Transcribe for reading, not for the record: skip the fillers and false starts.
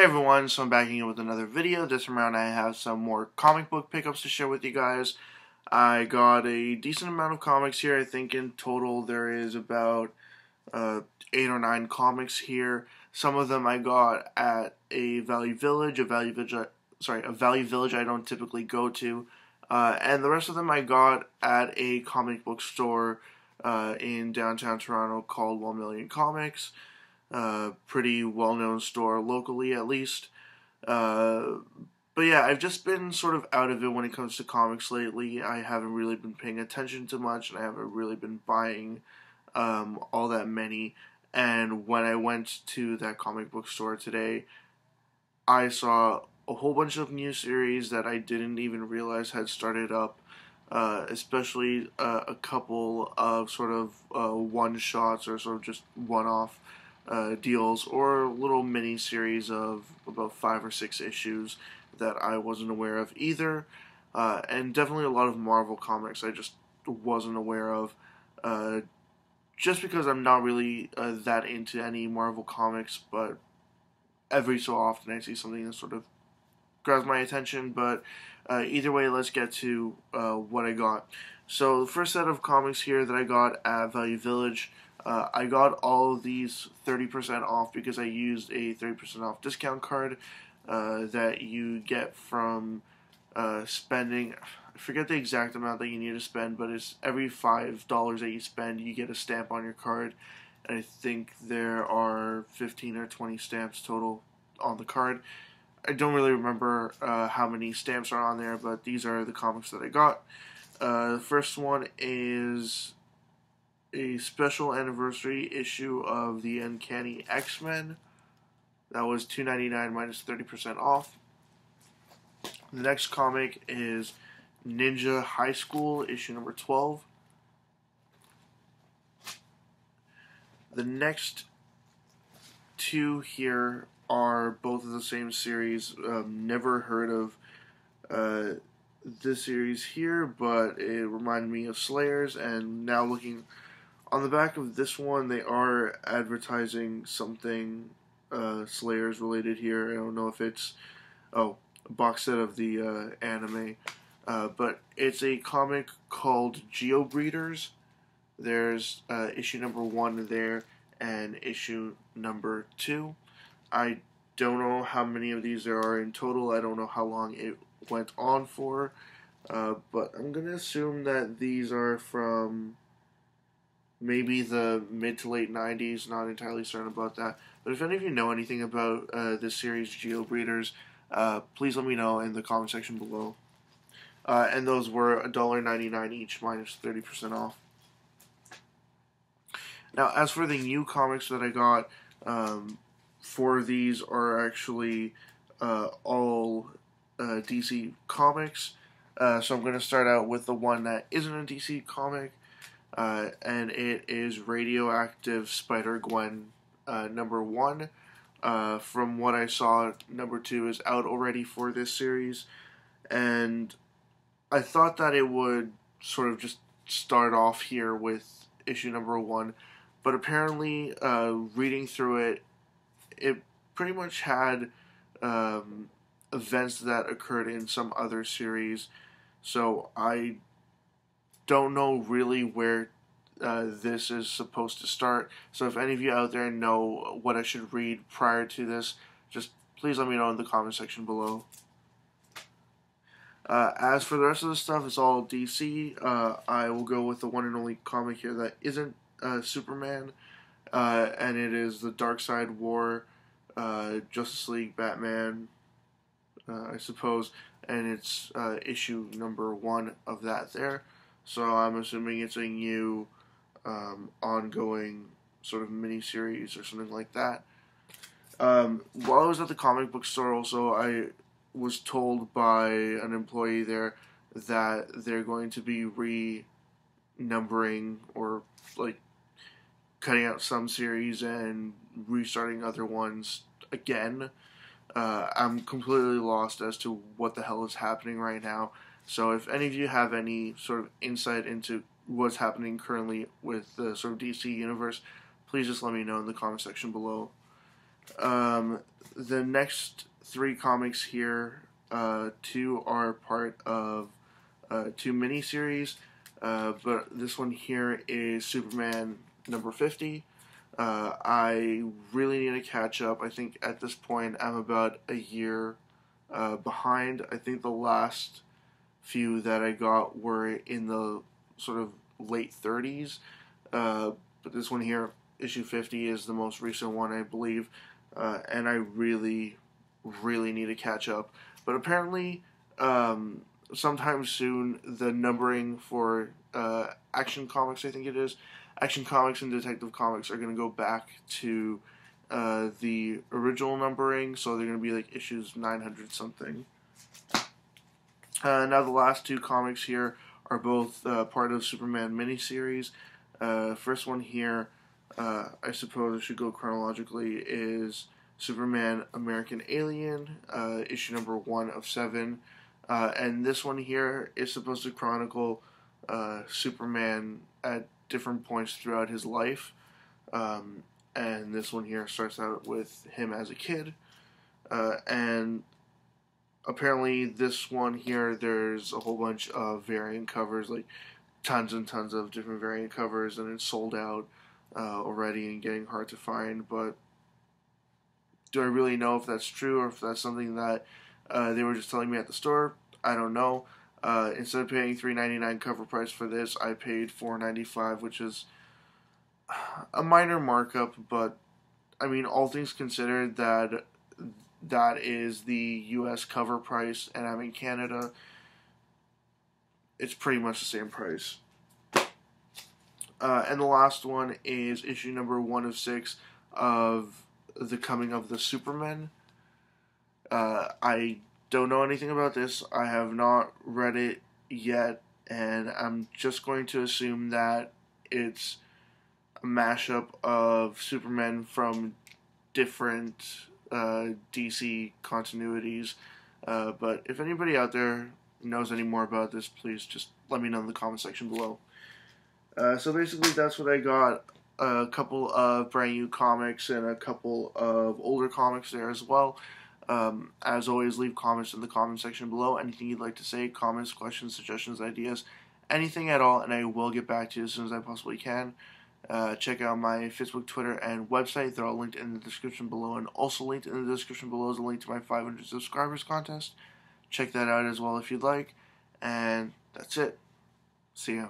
Hey everyone, so I'm back again with another video. This round I have some more comic book pickups to share with you guys. I got a decent amount of comics here. I think in total there is about 8 or 9 comics here. Some of them I got at a Value Village, a Value Village I don't typically go to. And the rest of them I got at a comic book store in downtown Toronto called 1 Million Comics. Pretty well-known store locally, at least. But yeah, I've just been sort of out of it when it comes to comics lately. I haven't really been paying attention to much, and I haven't really been buying all that many. And when I went to that comic book store today, I saw a whole bunch of new series that I didn't even realize had started up. Especially a couple of sort of one-shots or sort of just one-off deals, or little mini series of about 5 or 6 issues that I wasn't aware of either, and definitely a lot of Marvel comics I just wasn't aware of, just because I'm not really that into any Marvel comics, but every so often I see something that sort of grabs my attention. But either way, let's get to what I got. So the first set of comics here that I got at Value Village, I got all of these 30% off because I used a 30% off discount card that you get from spending, I forget the exact amount that you need to spend, but it's every $5 that you spend, you get a stamp on your card. And I think there are 15 or 20 stamps total on the card. I don't really remember how many stamps are on there, but these are the comics that I got. The first one is a special anniversary issue of the Uncanny X-Men. That was $2.99 minus 30% off. The next comic is Ninja High School, issue number 12. The next two here are both of the same series. Never heard of this series here, but it reminded me of Slayers, and now looking on the back of this one, they are advertising something Slayers related here. I don't know if it's a box set of the anime, but it's a comic called Geobreeders. There's issue number 1 there and issue number 2. I don't know how many of these there are in total. I don't know how long it went on for, but I'm going to assume that these are from maybe the mid to late 90s, not entirely certain about that. But if any of you know anything about this series, Geobreeders, please let me know in the comment section below. And those were $1.99 each, minus 30% off. Now, as for the new comics that I got, 4 of these are actually all DC comics. So I'm going to start out with the one that isn't a DC comic. And it is Radioactive Spider-Gwen number 1. From what I saw, number 2 is out already for this series, and I thought that it would sort of just start off here with issue number 1, but apparently reading through it, it pretty much had events that occurred in some other series, so I don't know really where this is supposed to start. So if any of you out there know what I should read prior to this, just please let me know in the comment section below. As for the rest of the stuff, it's all DC. I will go with the one and only comic here that isn't Superman, and it is the Darkseid War, Justice League Batman, I suppose, and it's issue number 1 of that there. So I'm assuming it's a new ongoing sort of mini-series or something like that. While I was at the comic book store also, I was told by an employee there that they're going to be renumbering or like cutting out some series and restarting other ones again. I'm completely lost as to what the hell is happening right now. So if any of you have any sort of insight into what's happening currently with the sort of DC universe, please just let me know in the comment section below. The next 3 comics here, 2 are part of 2 miniseries, but this one here is Superman number 50. I really need to catch up. I think at this point I'm about a year behind. I think the last few that I got were in the sort of late 30s, but this one here, issue 50, is the most recent one, I believe, and I really, really need to catch up. But apparently, sometime soon, the numbering for Action Comics, I think it is, Action Comics and Detective Comics are going to go back to the original numbering, so they're going to be like issues 900 something. Now the last 2 comics here are both part of Superman miniseries. First one here, I suppose I should go chronologically, is Superman American Alien, issue number 1 of 7. And this one here is supposed to chronicle Superman at different points throughout his life. And this one here starts out with him as a kid. And apparently this one here, there's a whole bunch of variant covers, like tons and tons of different variant covers, and it's sold out already and getting hard to find. But do I really know if that's true or if that's something that they were just telling me at the store? I don't know. Instead of paying $3.99 cover price for this, I paid $4.95, which is a minor markup, but I mean, all things considered, that is the US cover price, and I'm in Canada, it's pretty much the same price. And the last one is issue number 1 of 6 of The Coming of the Supermen. I don't know anything about this. I have not read it yet, and I'm just going to assume that it's a mashup of Supermen from different DC continuities. But if anybody out there knows any more about this, please just let me know in the comment section below. So basically that's what I got. A couple of brand new comics and a couple of older comics there as well. As always, leave comments in the comment section below. Anything you'd like to say, comments, questions, suggestions, ideas, anything at all, and I will get back to you as soon as I possibly can. Check out my Facebook, Twitter, and website. They're all linked in the description below, and also linked in the description below is a link to my 500 subscribers contest. Check that out as well if you'd like. And that's it. See ya.